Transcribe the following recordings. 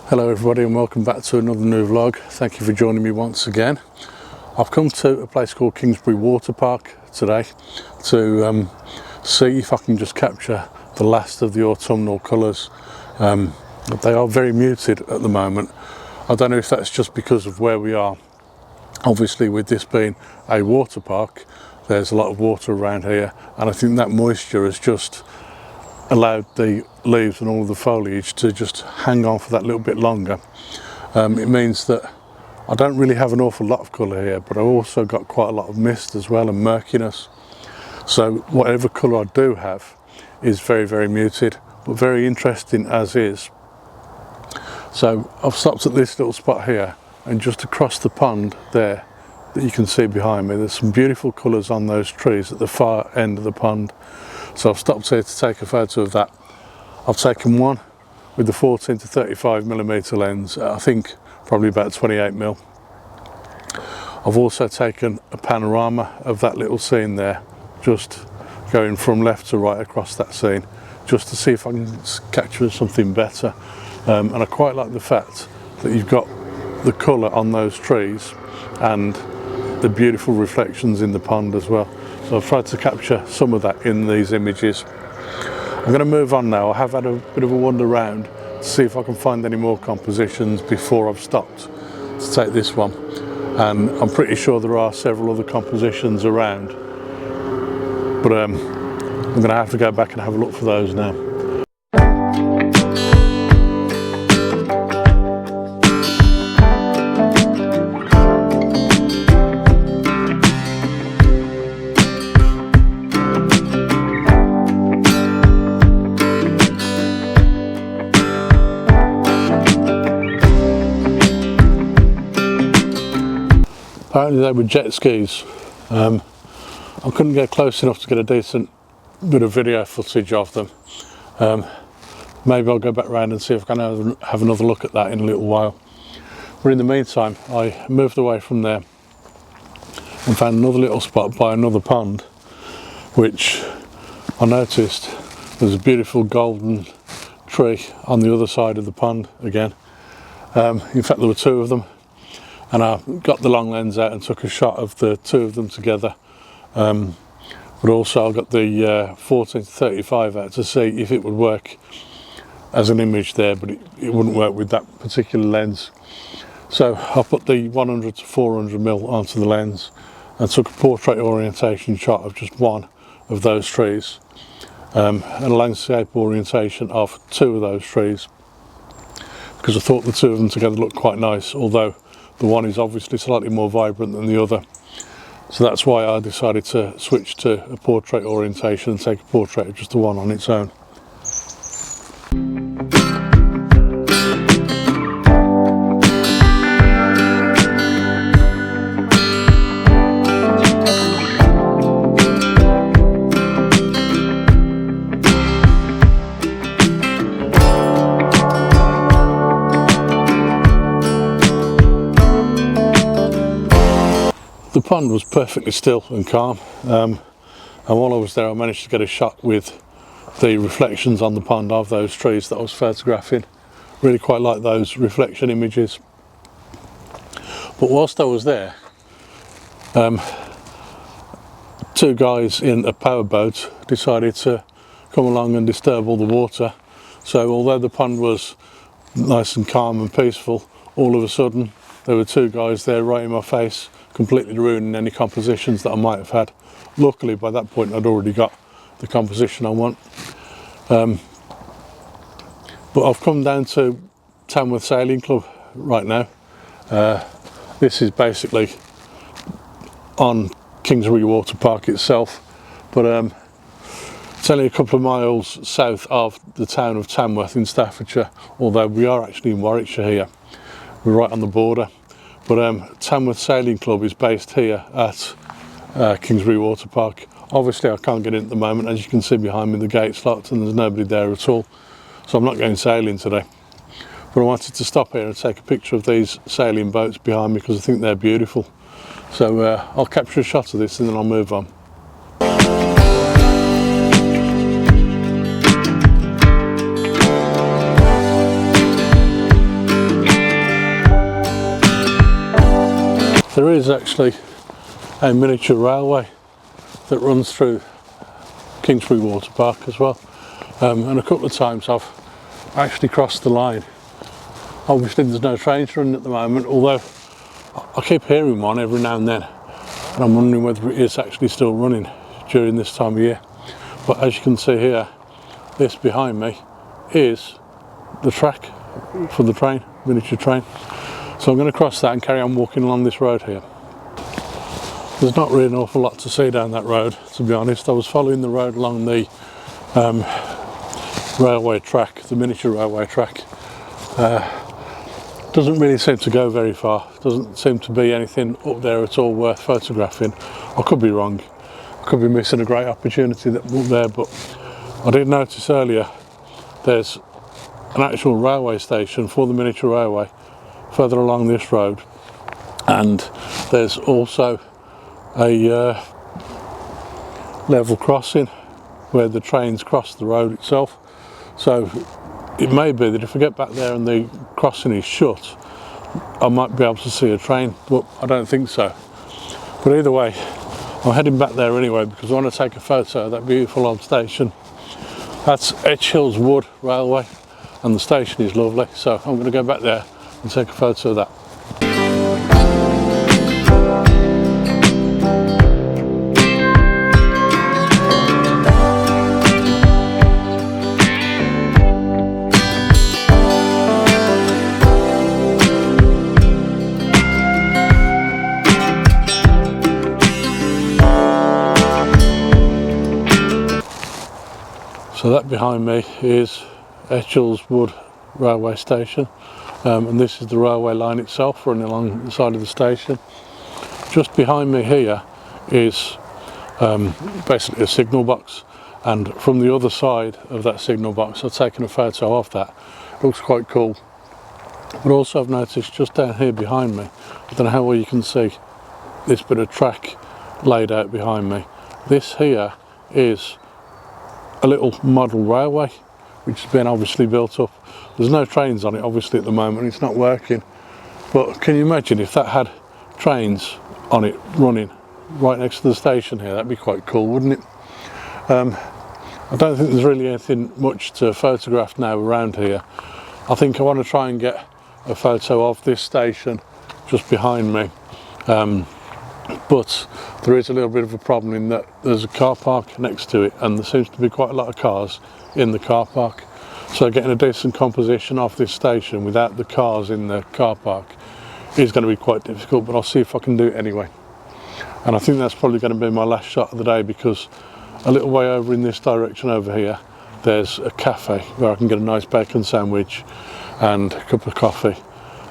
Hello everybody and welcome back to another new vlog. Thank you for joining me once again. I've come to a place called Kingsbury Water Park today to see if I can just capture the last of the autumnal colours. They are very muted at the moment. I don't know if that's just because of where we are. Obviously with this being a water park, there's a lot of water around here, and I think that moisture has just allowed the leaves and all of the foliage to just hang on for that little bit longer. It means that I don't really have an awful lot of colour here, but I've also got quite a lot of mist as well and murkiness. So whatever colour I do have is very, very muted, but very interesting as is. So I've stopped at this little spot here, and just across the pond there that you can see behind me, there's some beautiful colours on those trees at the far end of the pond. So I've stopped here to take a photo of that. I've taken one with the 14 to 35mm lens, I think probably about 28mm. I've also taken a panorama of that little scene there, just going from left to right across that scene, just to see if I can capture something better. And I quite like the fact that you've got the colour on those trees and the beautiful reflections in the pond as well. So I've tried to capture some of that in these images. I'm going to move on now. I have had a bit of a wander around to see if I can find any more compositions before I've stopped to take this one. And I'm pretty sure there are several other compositions around, but I'm going to have to go back and have a look for those now. Apparently they were jet skis. I couldn't get close enough to get a decent bit of video footage of them. Maybe I'll go back round and see if I can have another look at that in a little while. But in the meantime, I moved away from there and found another little spot by another pond, which I noticed there's a beautiful golden tree on the other side of the pond again. In fact, there were two of them. And I got the long lens out and took a shot of the two of them together. But also I got the 14 to 35 out to see if it would work as an image there, but it wouldn't work with that particular lens. So I put the 100 to 400mm onto the lens and took a portrait orientation shot of just one of those trees, and a landscape orientation of two of those trees, because I thought the two of them together looked quite nice, although the one is obviously slightly more vibrant than the other. So that's why I decided to switch to a portrait orientation and take a portrait of just the one on its own. The pond was perfectly still and calm, and while I was there I managed to get a shot with the reflections on the pond of those trees that I was photographing. Really quite like those reflection images. But whilst I was there, two guys in a powerboat decided to come along and disturb all the water. So although the pond was nice and calm and peaceful, all of a sudden there were two guys there right in my face, completely ruining any compositions that I might have had. Luckily by that point I'd already got the composition I want. But I've come down to Tamworth Sailing Club right now. This is basically on Kingsbury Water Park itself, but it's only a couple of miles south of the town of Tamworth in Staffordshire, although we are actually in Warwickshire here. We're right on the border. But Tamworth Sailing Club is based here at Kingsbury Water Park. Obviously I can't get in at the moment, as you can see behind me the gate's locked and there's nobody there at all, so I'm not going sailing today. But I wanted to stop here and take a picture of these sailing boats behind me because I think they're beautiful. So I'll capture a shot of this and then I'll move on. there is actually a miniature railway that runs through Kingsbury Water Park as well, and a couple of times I've actually crossed the line. Obviously there's no trains running at the moment, although I keep hearing one every now and then, and I'm wondering whether it is actually still running during this time of year. But as you can see here, this behind me is the track for the train, miniature train. So I'm going to cross that and carry on walking along this road here. There's not really an awful lot to see down that road, to be honest. I was following the road along the railway track, the miniature railway track. Doesn't really seem to go very far. Doesn't seem to be anything up there at all worth photographing. I could be wrong. I could be missing a great opportunity up there, but I did notice earlier there's an actual railway station for the miniature railway further along this road, and there's also a level crossing where the trains cross the road itself. So it may be that if I get back there and the crossing is shut, I might be able to see a train, but I don't think so. But either way, I'm heading back there anyway because I want to take a photo of that beautiful old station. That's Etch Hills Wood Railway, and the station is lovely, so I'm going to go back there and take a photo of that. So that behind me is Etch Hills Wood Railway Station, and this is the railway line itself running along the side of the station. Just behind me here is basically a signal box, and from the other side of that signal box I've taken a photo of that. It looks quite cool. But also I've noticed just down here behind me, I don't know how well you can see this bit of track laid out behind me. This here is a little model railway which has been obviously built up. There's no trains on it obviously at the moment, it's not working, but can you imagine if that had trains on it running right next to the station here? That'd be quite cool, wouldn't it? I don't think there's really anything much to photograph now around here. I think I want to try and get a photo of this station just behind me, but there is a little bit of a problem in that there's a car park next to it, and there seems to be quite a lot of cars in the car park. So getting a decent composition of this station without the cars in the car park is going to be quite difficult, but I'll see if I can do it anyway. And I think that's probably going to be my last shot of the day, because a little way over in this direction over here there's a cafe where I can get a nice bacon sandwich and a cup of coffee,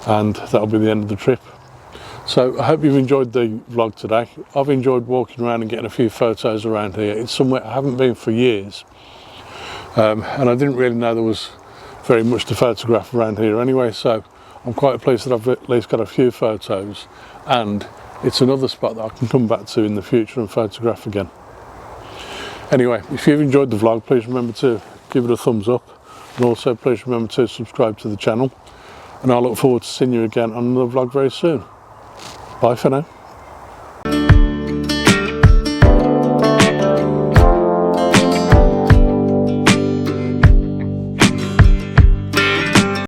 and that'll be the end of the trip. So I hope you've enjoyed the vlog today. I've enjoyed walking around and getting a few photos around here. It's somewhere I haven't been for years, and I didn't really know there was very much to photograph around here anyway, so I'm quite pleased that I've at least got a few photos, and it's another spot that I can come back to in the future and photograph again. Anyway, if you've enjoyed the vlog, please remember to give it a thumbs up, and also please remember to subscribe to the channel, and I look forward to seeing you again on another vlog very soon. Bye for now.